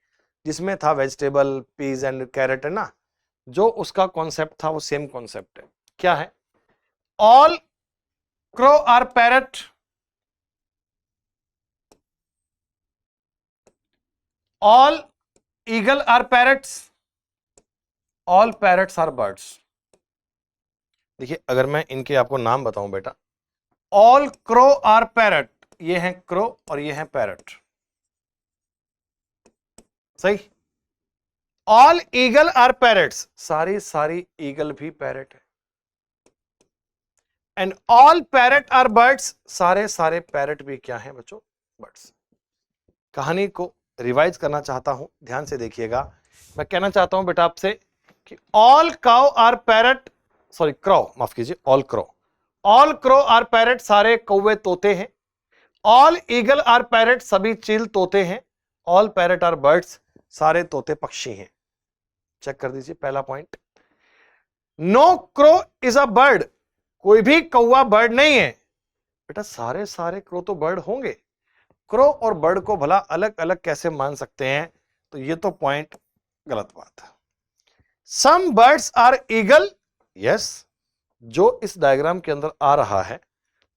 जिसमें था वेजिटेबल, पीज एंड कैरेट, है ना। जो उसका कॉन्सेप्ट था वो सेम कॉन्सेप्ट है। क्या है? All crow are parrot, all eagle are parrots, all parrots are birds. देखिए अगर मैं इनके आपको नाम बताऊं बेटा, ऑल क्रो आर पैरट, ये हैं क्रो और ये हैं पैरट, सही। ऑल ईगल आर पैरट्स, सारी ईगल भी पैरट है। And all parrot are birds, सारे पैरट भी क्या हैं बच्चों? बर्ड्स। कहानी को रिवाइज करना चाहता हूं, ध्यान से देखिएगा। मैं कहना चाहता हूं बेटा आपसे कि all cow are parrot, sorry crow, माफ कीजिए, all crow, all crow are parrot, सारे कौवे तोते हैं। ऑल ईगल आर पैरट, सभी चील तोते हैं। ऑल पैरट आर बर्ड्स, सारे तोते पक्षी हैं। चेक कर दीजिए पहला point. No crow is a bird, कोई भी कौवा बर्ड नहीं है बेटा, सारे सारे क्रो तो बर्ड होंगे। क्रो और बर्ड को भला अलग अलग कैसे मान सकते हैं? तो ये तो पॉइंट गलत बात है। Some birds are eagle, yes, जो इस डायग्राम के अंदर आ रहा है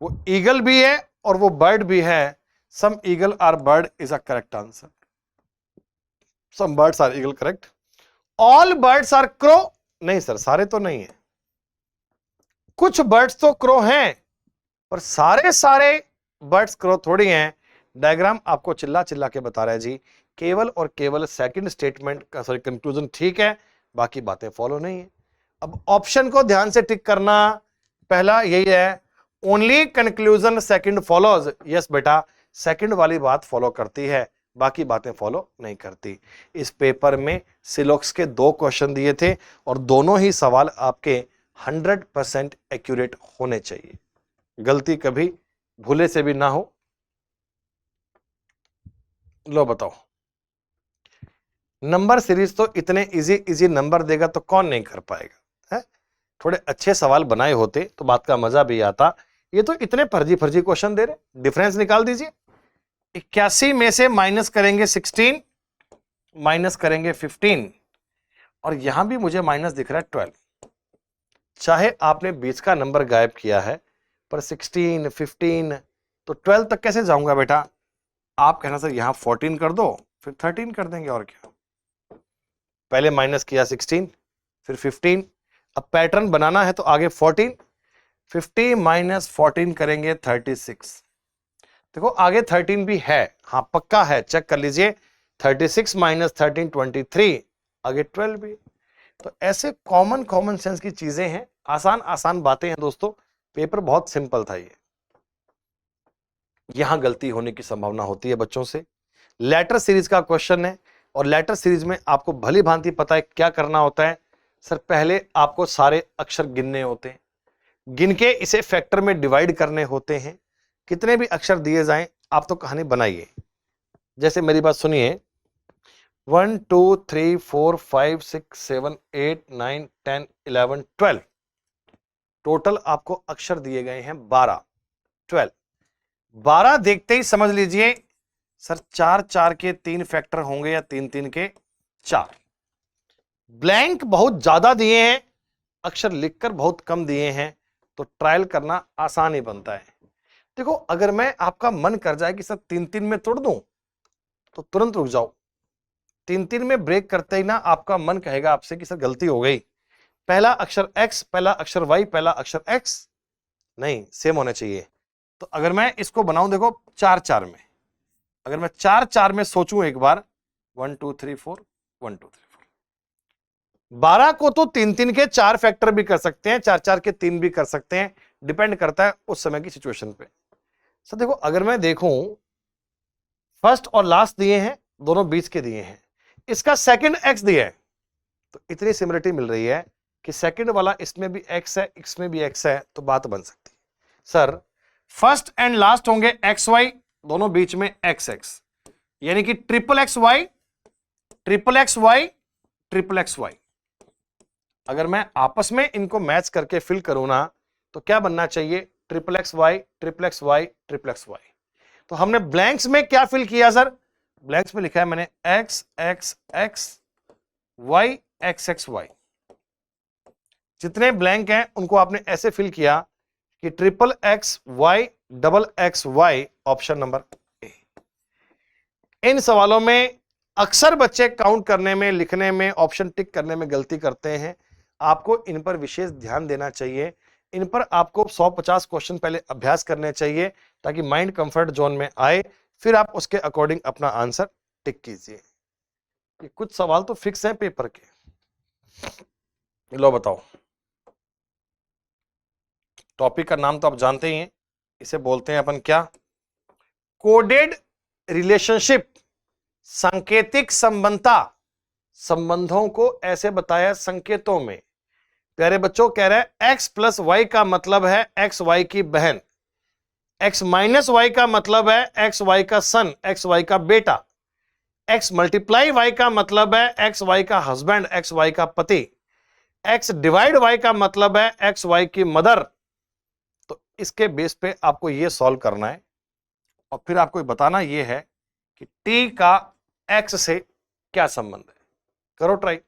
वो ईगल भी है और वो बर्ड भी है। Some eagle are bird is a correct answer. Some birds are eagle, correct. All birds are crow, नहीं सर, सारे तो नहीं है। कुछ बर्ड्स तो क्रो हैं पर सारे सारे बर्ड्स क्रो थोड़ी हैं। डायग्राम आपको चिल्ला चिल्ला के बता रहा है जी, केवल और केवल सेकंड स्टेटमेंट का सॉरी कंक्लूजन ठीक है, बाकी बातें फॉलो नहीं है। अब ऑप्शन को ध्यान से टिक करना, पहला यही है, only conclusion second follows. Yes बेटा, सेकंड वाली बात फॉलो करती है, बाकी बातें फॉलो नहीं करती। इस पेपर में सिलॉक्स के 2 क्वेश्चन दिए थे और दोनों ही सवाल आपके 100% एक्यूरेट होने चाहिए, गलती कभी भूले से भी ना हो। लो बताओ, नंबर सीरीज तो इतने इजी इजी नंबर देगा तो कौन नहीं कर पाएगा है? थोड़े अच्छे सवाल बनाए होते तो बात का मजा भी आता। ये तो इतने फर्जी फर्जी क्वेश्चन दे रहे, डिफरेंस निकाल दीजिए। 81 में से माइनस करेंगे 16, माइनस करेंगे 15 और यहां भी मुझे माइनस दिख रहा है 12। चाहे आपने 20 का नंबर गायब किया है पर 16, 15 तो 12 तक कैसे जाऊंगा बेटा? आप कहना सर यहां 14 कर दो, फिर 13 कर देंगे और क्या। पहले माइनस किया 16, फिर 15, अब पैटर्न बनाना है तो आगे 14, 50 माइनस 14 करेंगे 36। देखो आगे 13 भी है, हाँ पक्का है, चेक कर लीजिए। 36 माइनस 13 23, आगे 12 भी। तो ऐसे कॉमन कॉमन सेंस की चीजें हैं, आसान आसान बातें हैं दोस्तों। पेपर बहुत सिंपल था ये, यहां गलती होने की संभावना होती है बच्चों से। लेटर सीरीज का क्वेश्चन है और लेटर सीरीज में आपको भली भांति पता है क्या करना होता है। सर पहले आपको सारे अक्षर गिनने होते हैं, गिन के इसे फैक्टर में डिवाइड करने होते हैं। कितने भी अक्षर दिए जाएं आप तो कहानी बनाइए। जैसे मेरी बात सुनिए, 1 2 3 4 5 6 7 8 9 10 11 12, टोटल आपको अक्षर दिए गए हैं 12। 12 12 देखते ही समझ लीजिए सर 4 4 के 3 फैक्टर होंगे या 3 3 के 4। ब्लैंक बहुत ज्यादा दिए हैं, अक्षर लिखकर बहुत कम दिए हैं, तो ट्रायल करना आसान ही बनता है। देखो अगर मैं आपका मन कर जाए कि सर 3 3 में तोड़ दूं तो तुरंत रुक जाओ। 3 3 में ब्रेक करते ही ना आपका मन कहेगा आपसे कि सर गलती हो गई, पहला अक्षर x, पहला अक्षर y, पहला अक्षर x नहीं सेम होने चाहिए। तो अगर मैं इसको बनाऊं, देखो 4 4 में, अगर मैं 4 4 में सोचूं एक बार, 1 2 3 4 1 2 3 4, 12 को तो 3 3 के 4 फैक्टर भी कर सकते हैं, 4 4 के 3 भी कर सकते हैं, डिपेंड करता है उस समय की सिचुएशन पे। सर देखो अगर मैं देखूं, फर्स्ट और लास्ट दिए हैं, दोनों बीच के दिए हैं, इसका सेकंड x दिया है, तो इतनी सिमिलरिटी मिल रही है कि सेकंड वाला इसमें भी x है, इसमें भी x है, तो बात बन सकती है। सर फर्स्ट एंड लास्ट होंगे एक्स वाई, दोनों बीच में एक्स एक्स, यानी कि triple X Y, triple X Y, triple X Y. अगर मैं आपस में इनको मैच करके फिल करूं ना तो क्या बनना चाहिए? Triple X Y, triple X Y, triple X Y. तो हमने ब्लैंक्स में क्या फिल किया सर? ब्लैंक्स में लिखा है मैंने X X X Y X X Y. जितने ब्लैंक हैं उनको आपने ऐसे फिल किया कि triple X Y double X Y, option number A. इन सवालों में अक्सर बच्चे काउंट करने में, लिखने में, ऑप्शन टिक करने में गलती करते हैं। आपको इन पर विशेष ध्यान देना चाहिए। इन पर आपको 150 क्वेश्चन पहले अभ्यास करने चाहिए ताकि माइंड कंफर्ट जोन में आए, फिर आप उसके अकॉर्डिंग अपना आंसर टिक कीजिए। ये कुछ सवाल तो फिक्स हैं पेपर के। लो बताओ, टॉपिक का नाम तो आप जानते ही हैं, इसे बोलते हैं अपन क्या? कोडेड रिलेशनशिप, सांकेतिक संबंधता। संबंधों को ऐसे बताया संकेतों में। प्यारे बच्चों कह रहे हैं x प्लस वाई का मतलब है एक्स वाई की बहन, x माइनस वाई का मतलब है एक्स वाई का सन, एक्स वाई का बेटा, x मल्टीप्लाई वाई का मतलब है एक्स वाई का हस्बैंड, एक्स वाई का पति, x डिवाइड वाई का मतलब है एक्स वाई की मदर, इसके बेस पे आपको ये सॉल्व करना है और फिर आपको बताना ये है कि t का x से क्या संबंध है। करो ट्राई।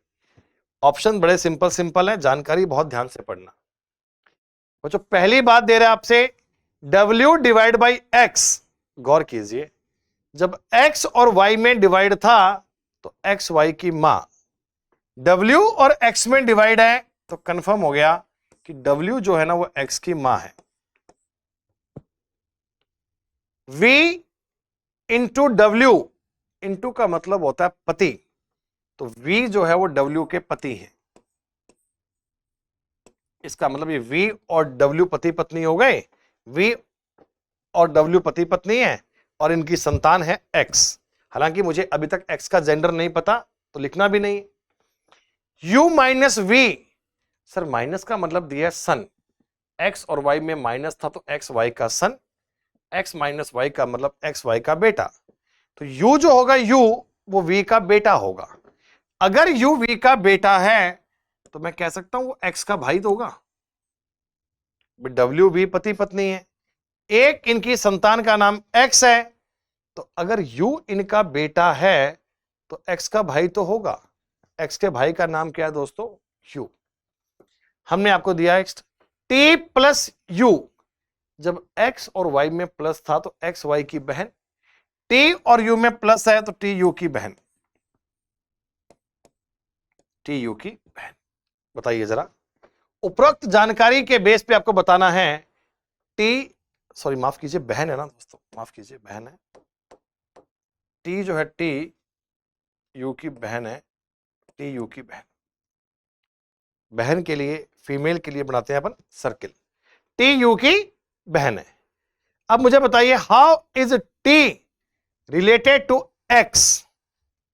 ऑप्शन बड़े सिंपल सिंपल है, जानकारी बहुत ध्यान से पढ़ना बच्चों। पहली बात दे रहे हैं आपसे w डिवाइड बाई x। गौर कीजिए, जब x और y में डिवाइड था तो x y की मां, w और x में डिवाइड है तो कंफर्म हो गया कि w जो है ना वो x की मां है। v इंटू डब्ल्यू, इंटू का मतलब होता है पति, तो v जो है वो w के पति है। इसका मतलब ये v और w पति पत्नी हो गए, v और w पति पत्नी है और इनकी संतान है x। हालांकि मुझे अभी तक x का जेंडर नहीं पता तो लिखना भी नहीं। u minus v, sir minus का मतलब दिया है सन, x और y में माइनस था तो x y का सन, x माइनस y का मतलब x y का बेटा, तो u जो होगा u वो v का बेटा होगा। अगर u v का बेटा है तो मैं कह सकता हूं वो x का भाई तो होगा। w v पति पत्नी है, एक इनकी संतान का नाम x है, तो अगर u इनका बेटा है तो x का भाई तो होगा। x के भाई का नाम क्या है दोस्तों? u। हमने आपको दिया है t प्लस u, जब x और y में प्लस था तो x y की बहन, t और u में प्लस है तो t u की बहन, t u की बहन। बताइए जरा, उपरोक्त जानकारी के बेस पे आपको बताना है सॉरी माफ कीजिए बहन है ना दोस्तों, माफ कीजिए बहन है, t जो है t u की बहन है, t u की बहन। बहन के लिए, फीमेल के लिए बनाते हैं अपन सर्किल, t u की बहन है। अब मुझे बताइए how is t related to x?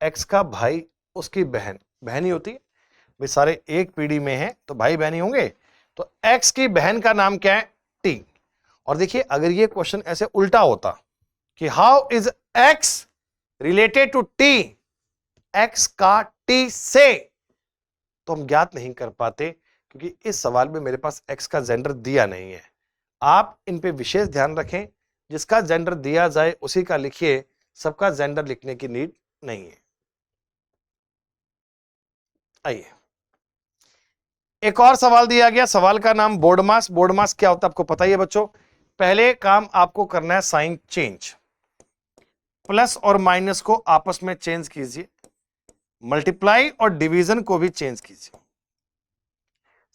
x का भाई उसकी बहन, बहन ही होती है भाई, सारे एक पीढ़ी में हैं तो भाई बहन ही होंगे, तो x की बहन का नाम क्या है? t। और देखिए अगर ये क्वेश्चन ऐसे उल्टा होता कि how is x related to t, x का t से, तो हम ज्ञात नहीं कर पाते क्योंकि इस सवाल में मेरे पास x का जेंडर दिया नहीं है। आप इन पे विशेष ध्यान रखें, जिसका जेंडर दिया जाए उसी का लिखिए, सबका जेंडर लिखने की नीड नहीं है। आइए एक और सवाल दिया गया, सवाल का नाम बोर्ड मास। बोर्ड मास क्या होता है आपको पता ही है बच्चों। पहले काम आपको करना है साइन चेंज, प्लस और माइनस को आपस में चेंज कीजिए, मल्टीप्लाई और डिवीजन को भी चेंज कीजिए।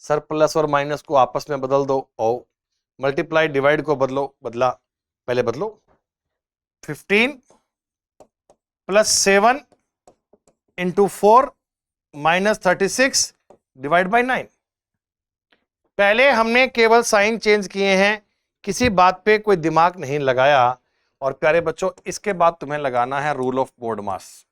सर प्लस और माइनस को आपस में बदल दो, और मल्टीप्लाई डिवाइड को बदलो, बदला, पहले बदलो। 15 plus 7 into 4 minus 36 divide by 9। पहले हमने केवल साइन चेंज किए हैं, किसी बात पे कोई दिमाग नहीं लगाया। और प्यारे बच्चों इसके बाद तुम्हें लगाना है रूल ऑफ बोर्ड मास।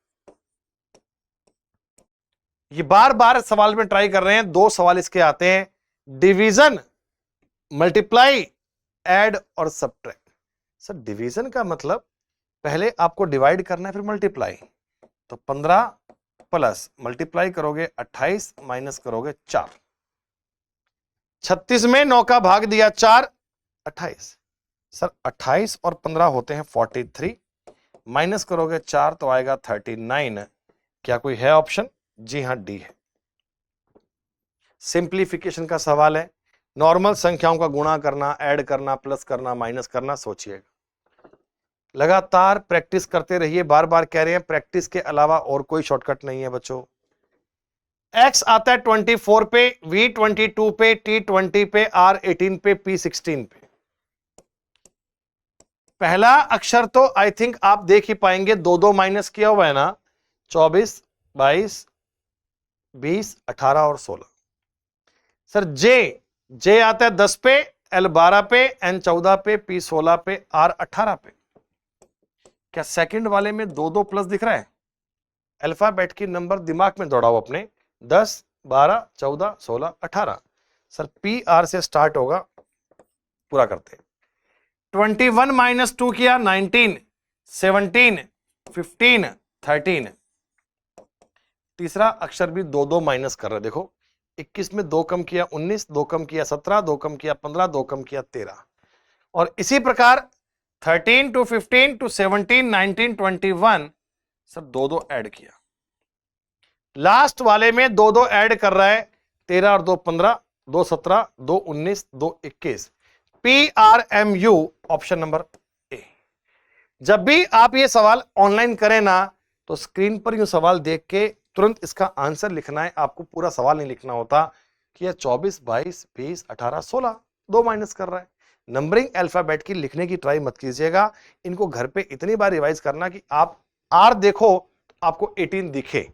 ये बार बार सवाल में ट्राई कर रहे हैं, दो सवाल इसके आते हैं, डिवीजन, मल्टीप्लाई, ऐड और सब्ट्रैक्ट। सर डिवीजन का मतलब पहले आपको डिवाइड करना है फिर मल्टीप्लाई, तो 15 प्लस मल्टीप्लाई करोगे 28 माइनस करोगे 4, 36 में 9 का भाग दिया 4, 28। सर 28 और 15 होते हैं 43, माइनस करोगे 4 तो आएगा 39। क्या कोई है ऑप्शन? जी हां डी है। सिंप्लीफिकेशन का सवाल है, नॉर्मल संख्याओं का गुणा करना, ऐड करना, प्लस करना, माइनस करना। सोचिएगा, लगातार प्रैक्टिस करते रहिए। बार बार कह रहे हैं प्रैक्टिस के अलावा और कोई शॉर्टकट नहीं है बच्चों। x आता है 24 पे, v 22 पे, t 20 पे, r 18 पे, p 16 पे। पहला अक्षर तो आई थिंक आप देख ही पाएंगे, दो दो माइनस किया हुआ है ना, 24, 22, 20, 18 और 16। सर जे आता है 10 पे, l 12 पे, n 14 पे, p 16 पे, r 18 पे। क्या सेकंड वाले में दो दो प्लस दिख रहा है? अल्फाबेट की नंबर दिमाग में दौड़ाओ अपने, 10, 12, 14, 16, 18। सर पी आर से स्टार्ट होगा, पूरा करते हैं। 21 माइनस 2 किया 19, 17, 15, 13। तीसरा अक्षर भी दो दो माइनस कर रहे, देखो 21 में 2 कम किया 19, 2 कम किया 17, 2 कम किया 15, 2 कम किया 13। और इसी प्रकार 13 to 15 to 17 19 21 सर दो दो ऐड किया, लास्ट वाले में दो दो ऐड कर रहा है, 13 और 2 15, 2 17, 2 19, 2 21, PRMU ऑप्शन नंबर ए। जब भी आप ये सवाल ऑनलाइन करें ना तो स्क्रीन पर यूं सवाल देख के तुरंत इसका आंसर लिखना है, आपको पूरा सवाल नहीं लिखना होता कि यह 24 22 20 18 16 दो माइनस कर रहा है। नंबरिंग अल्फाबेट की लिखने की ट्राई मत कीजिएगा, इनको घर पे इतनी बार रिवाइज करना कि आप आर देखो तो आपको 18 दिखे,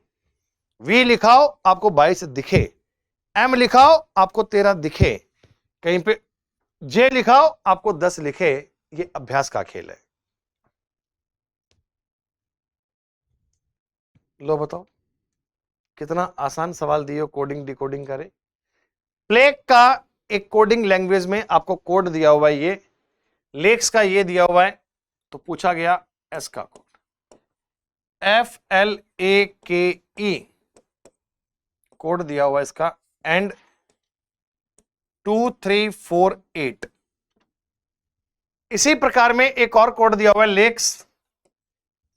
वी लिखाओ आपको 22 दिखे, एम लिखाओ आपको 13 दिखे, कहीं पे जे लिखाओ आपको 10 लिखे। ये अभ्यास का खेल है। लो बताओ कितना आसान सवाल दिए, कोडिंग डिकोडिंग करे। प्लेग का एक कोडिंग लैंग्वेज में आपको कोड दिया हुआ है, ये लेक्स का ये दिया हुआ है, तो पूछा गया एस का कोड FLAKE कोड दिया हुआ है इसका एंड 2348। इसी प्रकार में एक और कोड दिया हुआ है लेक्स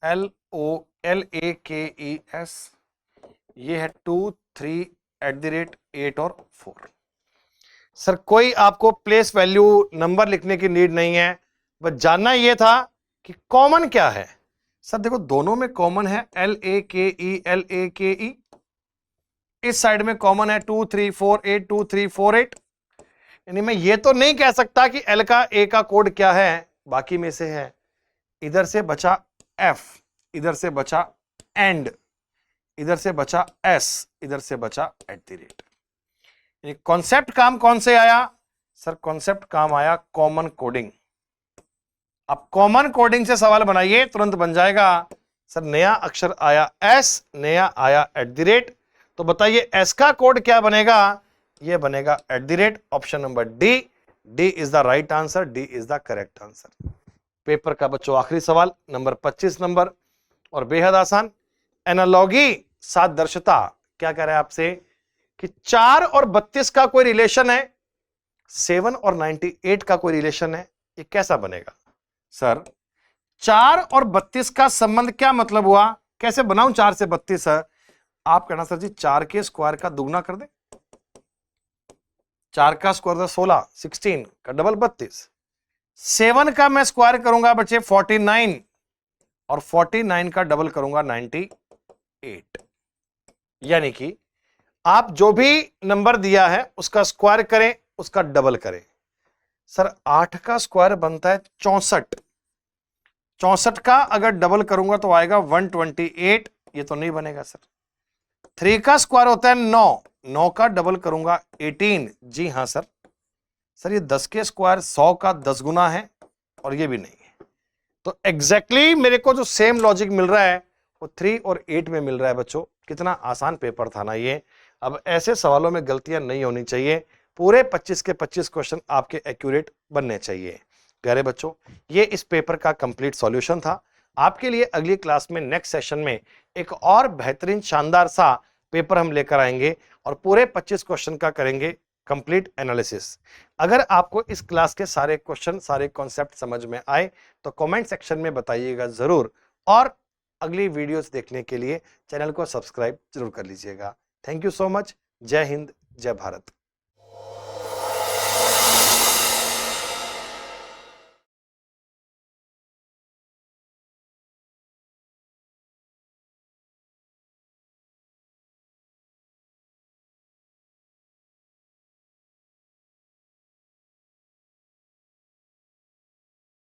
LOLAKES, ये है 23@8 और 4। सर कोई आपको प्लेस वैल्यू नंबर लिखने की नीड नहीं है, बस जानना यह था कि कॉमन क्या है। सर देखो दोनों में कॉमन है LAKE, इस साइड में कॉमन है 2348 2348, यानी मैं ये तो नहीं कह सकता कि L का A का कोड क्या है, बाकी में से है। इधर से बचा F, इधर से बचा एंड, इधर से बचा S, इधर से बचा @ कॉन्सेप्ट काम कौन से आया? सर कॉन्सेप्ट काम आया कॉमन कोडिंग। अब कॉमन कोडिंग से सवाल बनाइए तुरंत बन जाएगा। सर नया अक्षर आया S, नया आया @ तो बताइए S का कोड क्या बनेगा? यह बनेगा @ option number D. D is the right answer, D is the correct answer. Paper का बच्चों आखिरी सवाल नंबर 25 नंबर, और बेहद आसान। एनालॉगी सादृश्यता क्या कह रहा है आपसे कि 4 और 32 का कोई रिलेशन है, 7 और 98 का कोई रिलेशन है, ये कैसा बनेगा? सर 4 और 32 का संबंध क्या मतलब हुआ? कैसे बनाऊं 4 से 32? है आप कहना सर जी 4 के स्क्वायर का दुगना कर दे, 4 का स्क्वायर 16, 16 का डबल 32, 7 का मैं स्क्वायर करूंगा बच्चे 49, और 49 का डबल करूंगा 98। यानी कि आप जो भी नंबर दिया है उसका स्क्वायर करें, उसका डबल करें। सर 8 का स्क्वायर बनता है 64, 64 का अगर डबल करूंगा तो आएगा 128, ये तो नहीं बनेगा सर। 3 का स्क्वायर होता है 9, 9 का डबल करूंगा 18, जी हां सर। सर ये 10 के स्क्वायर 100 का 10 गुना है, और ये भी नहीं है। तो एग्जैक्टली मेरे को जो सेम लॉजिक मिल रहा है वो 3 और 8 में मिल रहा है बच्चों। कितना आसान पेपर था ना ये। अब ऐसे सवालों में गलतियां नहीं होनी चाहिए, पूरे 25 के 25 क्वेश्चन आपके एक्यूरेट बनने चाहिए। प्यारे बच्चों ये इस पेपर का कंप्लीट सॉल्यूशन था। आपके लिए अगली क्लास में नेक्स्ट सेशन में एक और बेहतरीन शानदार सा पेपर हम लेकर आएंगे और पूरे 25 क्वेश्चन का करेंगे कंप्लीट एनालिसिस। अगर आपको इस क्लास के सारे क्वेश्चन सारे कॉन्सेप्ट समझ में आए तो कमेंट सेक्शन में बताइएगा जरूर, और अगली वीडियोस देखने के लिए चैनल को सब्सक्राइब जरूर कर लीजिएगा। Thank you so much. जय हिंद, जय भारत।